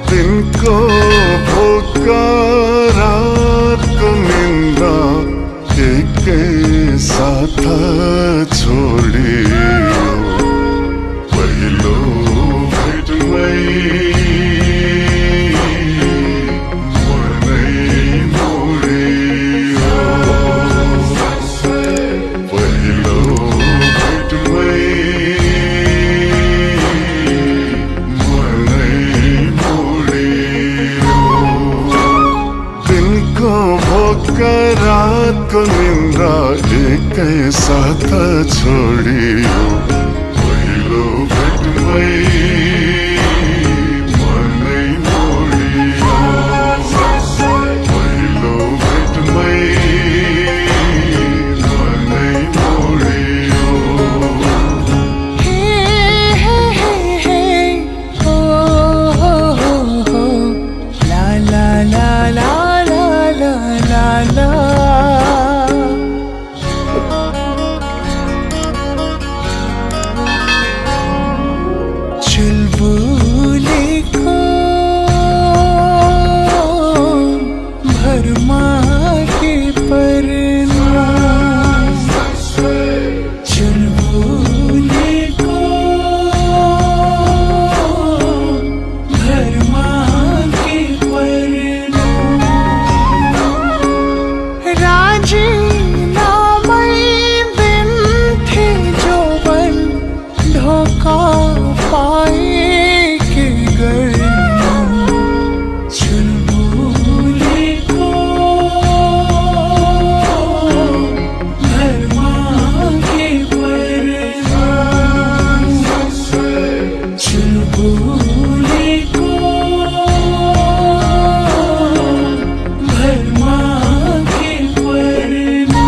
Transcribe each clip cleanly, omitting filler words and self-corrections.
दिनको भोका रातको निन्द्रा एकै साथ छोडियो पहिलो भेटमै रातको निन्द्रा एकै साथ छोडियो पहिलो भेटमै मनै मोडियो पहिलो भेटमै मनै मोडियो ला ला ला ला ला ला ला चुलबुलेको भरमा के परना चुलबुलेको भरमा के परना राजीनामै दिन थे जोवन धोखा पाए के गर्नु चुलबुलेको भरमा के परना चुलबुलेको भरमा के परना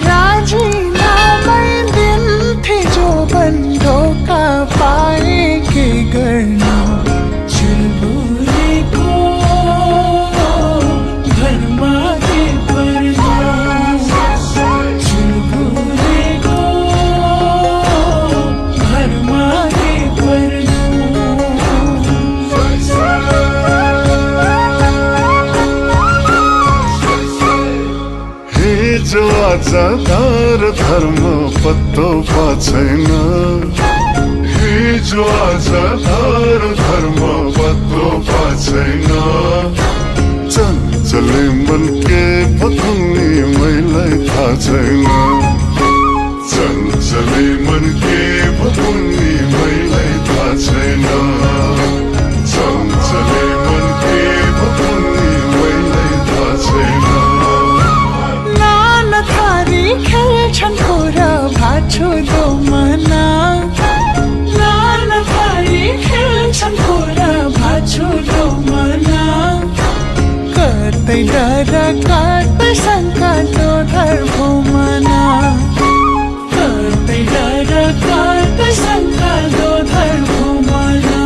राजीनामै दिन थे जो बंधों का पाए के गर्नु चुलबुलेको भरमा के परना चुलबुलेको भरमा के परना हिजो आज तार धर्म पत्तो पाछैन हिजो आज तार धर्म पत्तो पाछैन चञ्चले मन के भकुनी मैलाई थाहा छैन चञ्चले मन के भकुनी मैलाई थाहा छैन चञ्चले मन के भकुनी मैलाई थाहा छैन खेल्छन् खोरा भाछु दो मना नाना भाइ खेल्छन् खोरा भाछु दो मना कतै डर कतै शङ्का दो धर्म मना कतै डर कतै शङ्का दो धर्म मना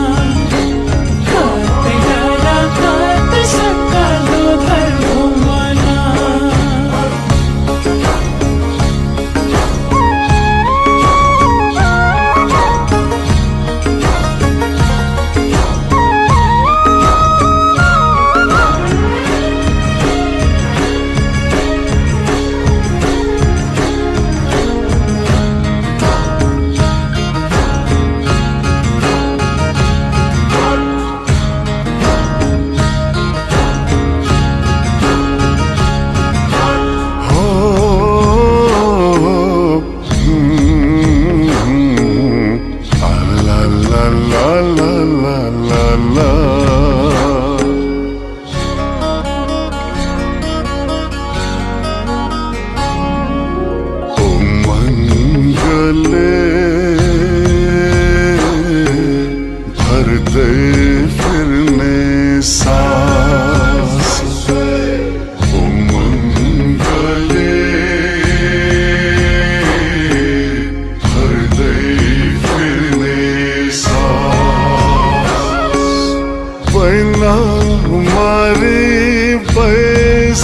कतै डर कतै शङ्का दो धर्म मना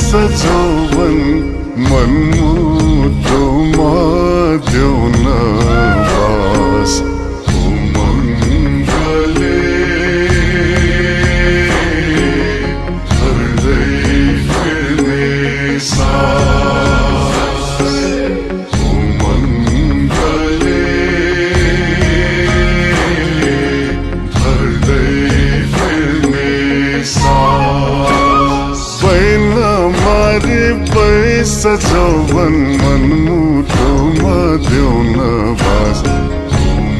सजौवन मनमुटुमा देउन बास उमङ्गले सजौवन मनमुटोमा देउन बास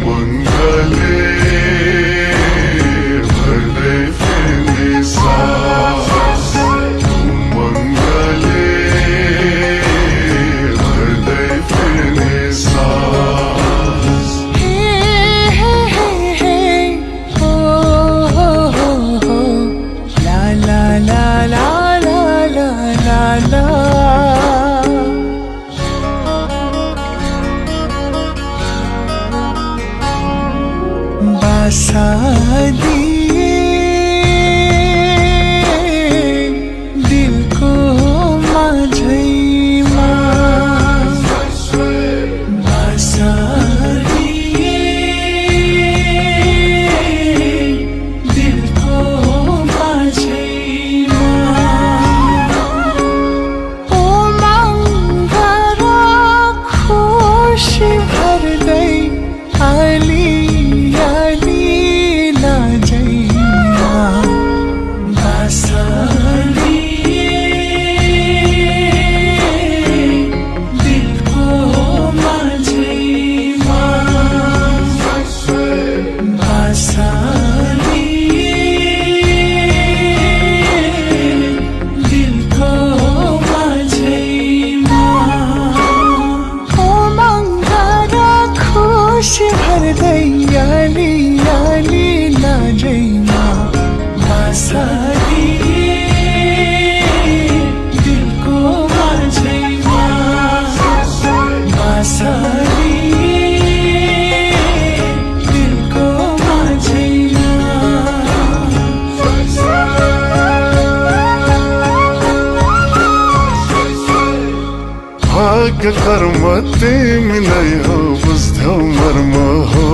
मङ्गले भर्दै फेरि सास मङ्गले भर्दै फेरि सास La la la la la la la la. बासा दिए दिलको माझैमा बासा दिए दिलको माझैमा ओ मङ्गरा खुसी भर्दै आली याली याली लाजैमा बासा दिलको माझैमा बासा दिलको माझैमा भाग्य कर्म तिमीलाई हो बुझ्थ्यौ मर्म हो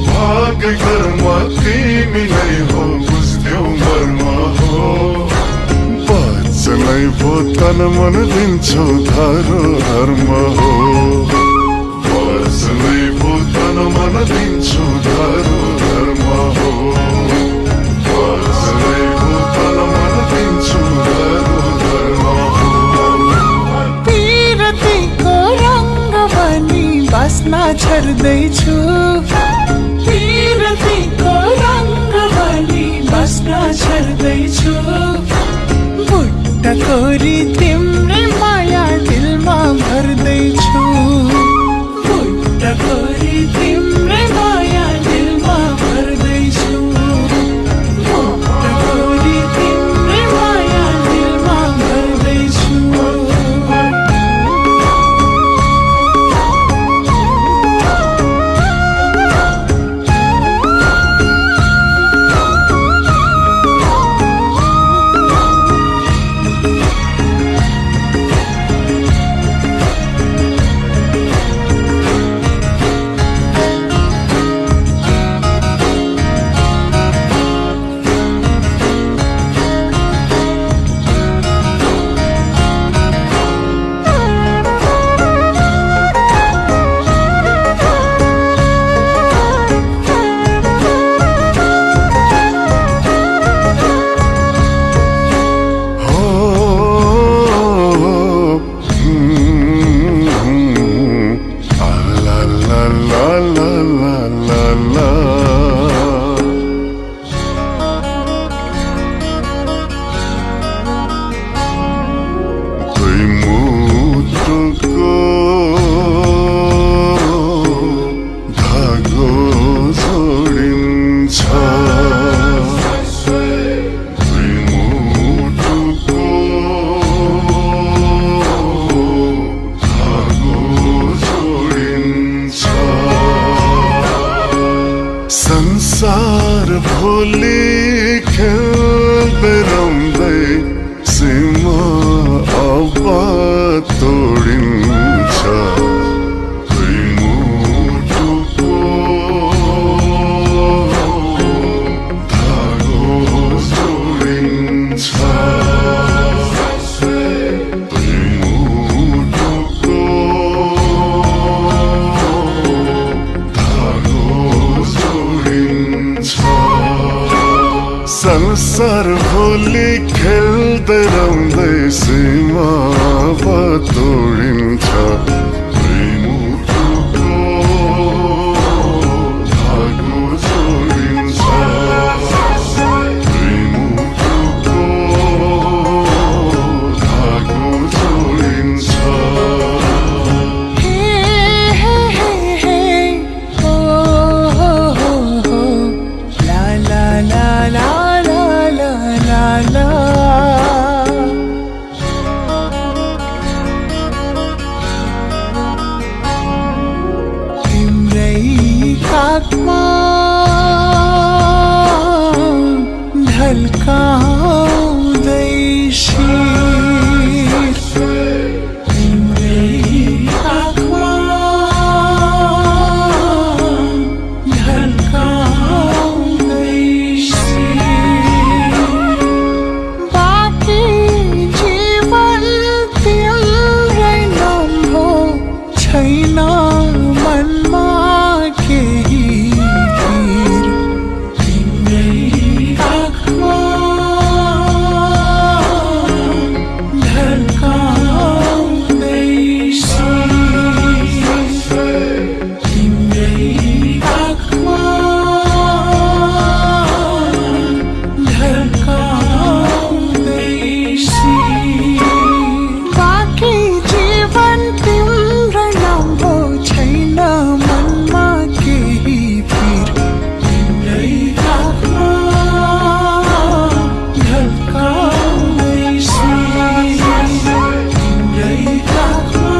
भाग्य कर्म तिमीलाई हो बुझ्थ्यौ मर्म हो वचनै भो तन मन दिन्छौ धारो धर्म हो वचनै भो तन मन दिन्छौ धारो धर्म हो वचनै भो तन मन दिन्छौ धारो धर्म हो बास्ना छर्दैछु पीरतीको रङ्ग भनी बास्ना छर्दैछु बुट्टा कोरी तिम्रै माया दिलमा भर्दैछु बुट्टा कोरी तिम्रै माया दिलमा भर्दैछु बुट्टा कोरी तिम्रै माया दिलमा भर्दैछु संसार भोलि खेल्दै रम्दै सीमा अब तोडिन्छ दुई मुटुको धागो जोडिन्छ दुई मुटुको धागो जोडिन्छ संसार भोलि खेल्दै रम्दै सीमा तोडिन्छ मुटुको धागो जोडिन्छ मुटुको धागो जोडिन्छ आत्मा ढल्काउँदै शीर तिम्रै आत्मा ढल्काउँदै शीर बाँकी जीवन तिम्रै नाम हो छैन मनमा केही पीर तिम्रै आँखमा ढल्काउँदै शीर तिम्रै आँखमा ढल्काउँदै शीर बाँकी जीवन तिम्रो नाम हो छैन मनमा केही पीर तिम्रै आँखमा ढल्काउँदै शीर तिम्रै आँखमा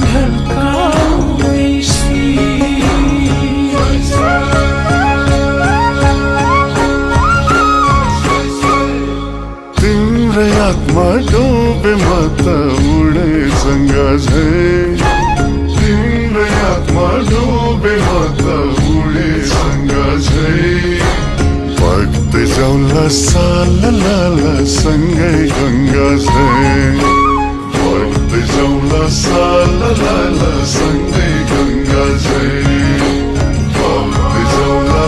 ढल्काउँदै तिम्रै आत्मा डोबे म त उडे जङ्गा झै तिम्रै आत्मा डोबे म त उडे जङ्गा झै बग्दै जाउँला साला लाला सँगै गङ्गा झै बग्दै जाउँला साला लाला सँगै गङ्गा झै बग्दै जाउँला